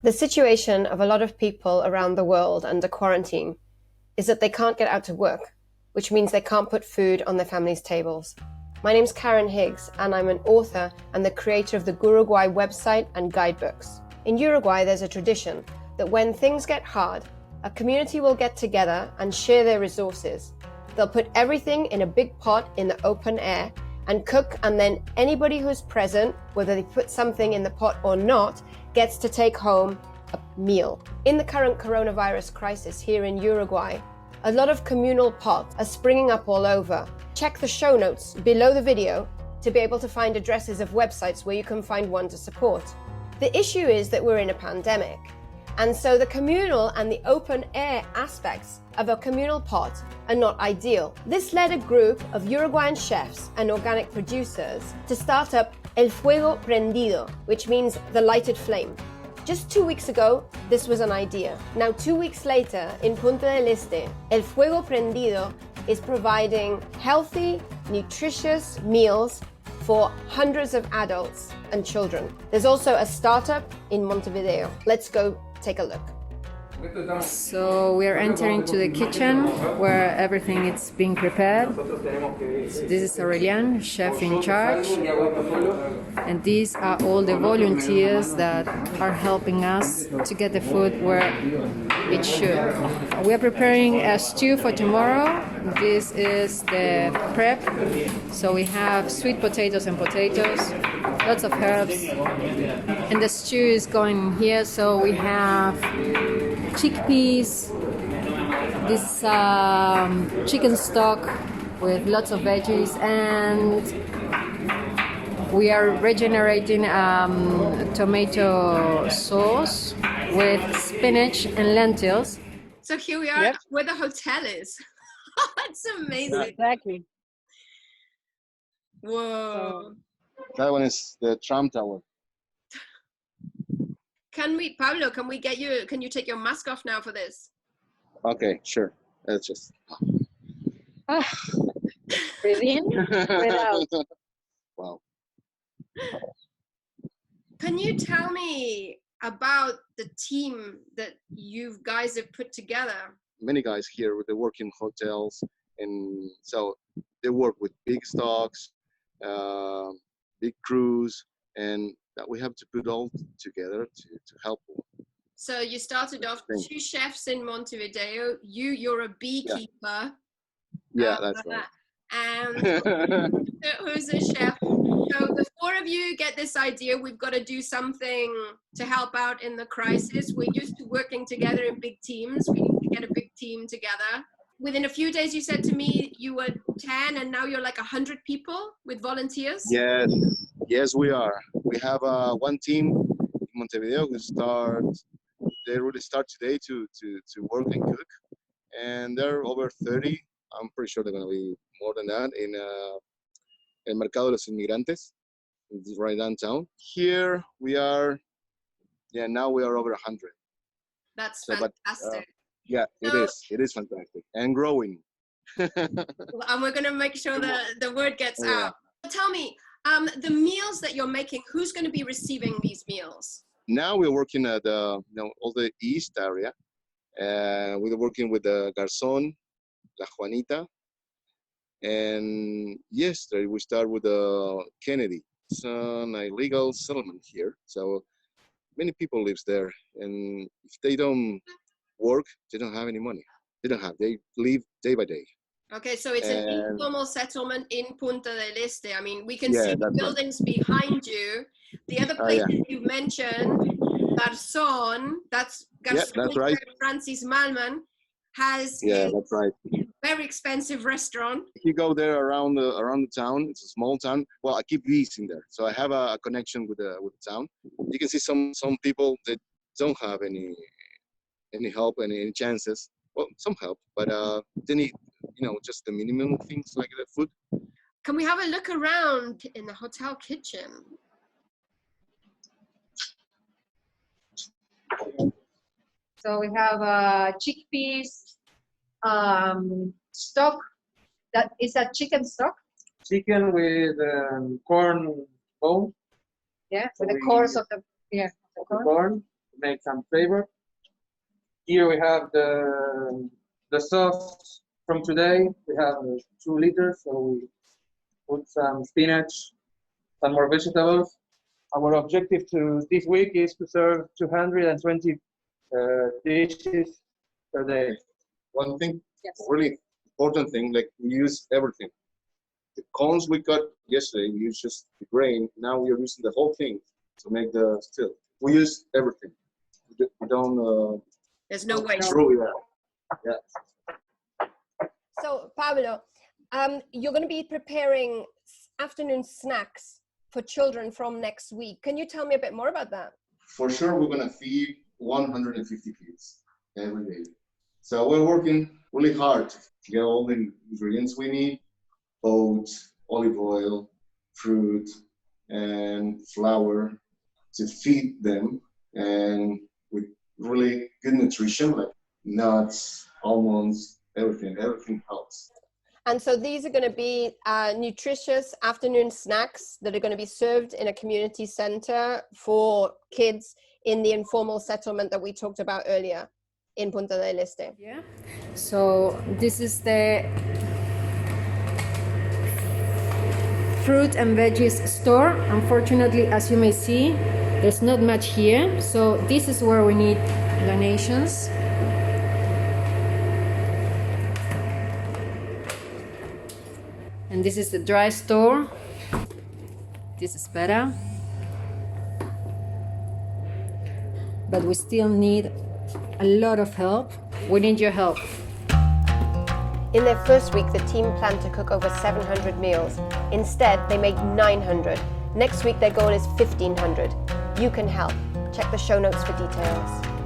The situation of a lot of people around the world under quarantine is that they can't get out to work, which means they can't put food on their families' tables. My name's Karen Higgs, and I'm an author and the creator of the Uruguay website and guidebooks. In Uruguay, there's a tradition that when things get hard, a community will get together and share their resources. They'll put everything in a big pot in the open air and cook, and then anybody who's present, whether they put something in the pot or not, gets to take home a meal. In the current coronavirus crisis here in Uruguay, a lot of communal pots are springing up all over. Check the show notes below the video to be able to find addresses of websites where you can find one to support. The issue is that we're in a pandemic, and so the communal and the open air aspects of a communal pot are not ideal. This led a group of Uruguayan chefs and organic producers to start up El Fuego Prendido, which means the lighted flame. Just 2 weeks ago, this was an idea. Now 2 weeks later, in Punta del Este, El Fuego Prendido is providing healthy, nutritious meals for hundreds of adults and children. There's also a startup in Montevideo. Let's go take a look. So we are entering to the kitchen where everything is being prepared. So this is Aurelian, chef in charge, and these are all the volunteers that are helping us to get the food where it should. We are preparing a stew for tomorrow. This is the prep. So we have sweet potatoes and potatoes, lots of herbs, and the stew is going here. So we have chickpeas, this chicken stock with lots of veggies, and we are regenerating tomato sauce with spinach and lentils. So here we are where the hotel is. That's amazing. Exactly. Whoa. That one is the tram tower. Pablo, can you take your mask off now for this? Okay, sure. Let's just. Breathe in, breathe out. Wow. Can you tell me about the team that you guys have put together? Many guys here, they work in hotels, and so they work with big stocks, big crews, and that we have to put all together to help. So you started off 2 chefs in Montevideo. You're a beekeeper. Yeah, that's right. And who's a chef? So the 4 of you get this idea, we've got to do something to help out in the crisis. We're used to working together in big teams. We need to get a big team together. Within a few days, you said to me you were 10 and now you're like 100 people with volunteers? Yes, we are. We have one team in Montevideo they really start today to work and cook. And they're over 30. I'm pretty sure they're going to be more than that in El Mercado de los Inmigrantes, right downtown. Here we are, now we are over 100. That's fantastic. It is fantastic and growing. And we're going to make sure that the word gets out. Tell me, the meals that you're making, who's going to be receiving these meals? Now we're working at all the east area. We're working with the Garzón, La Juanita, and yesterday we start with Kennedy. It's an illegal settlement here, so many people lives there, and if they don't work, they don't have any money. They live day by day. Okay, so it's an informal settlement in Punta del Este. I mean, we can see the buildings behind you. The other places you mentioned, Garzón, that's right. Francis Malman, has a very expensive restaurant. If you go there around the town, it's a small town. Well, I keep visiting there, so I have a connection with the town. You can see some people that don't have any help, any chances. Well, some help, but they need just the minimum things like the food. Can we have a look around in the hotel kitchen? So we have chickpeas, stock. That is a chicken stock. Chicken with corn bone. Yeah, with the cores of the corn. make some flavor. Here we have the sauce from today. We have 2 liters, so we put some spinach, some more vegetables. Our objective to this week is to serve 220 dishes per day. One thing, Yes. really important thing, like we use everything. The cones we cut yesterday, we used just the grain. Now we are using the whole thing to make the still. We use everything. We don't There's no waste. throw it out. Yeah. So, Pablo, you're going to be preparing afternoon snacks for children from next week. Can you tell me a bit more about that? For sure, we're gonna feed 150 kids every day. So we're working really hard to get all the ingredients we need: oats, olive oil, fruit, and flour to feed them, and with really good nutrition like nuts, almonds, everything helps. And so these are going to be nutritious afternoon snacks that are going to be served in a community center for kids in the informal settlement that we talked about earlier in Punta del Este. Yeah. So this is the fruit and veggies store. Unfortunately, as you may see, there's not much here. So this is where we need donations. And this is the dry store. This is better. But we still need a lot of help. We need your help. In their first week, the team planned to cook over 700 meals. Instead, they made 900. Next week, their goal is 1,500. You can help. Check the show notes for details.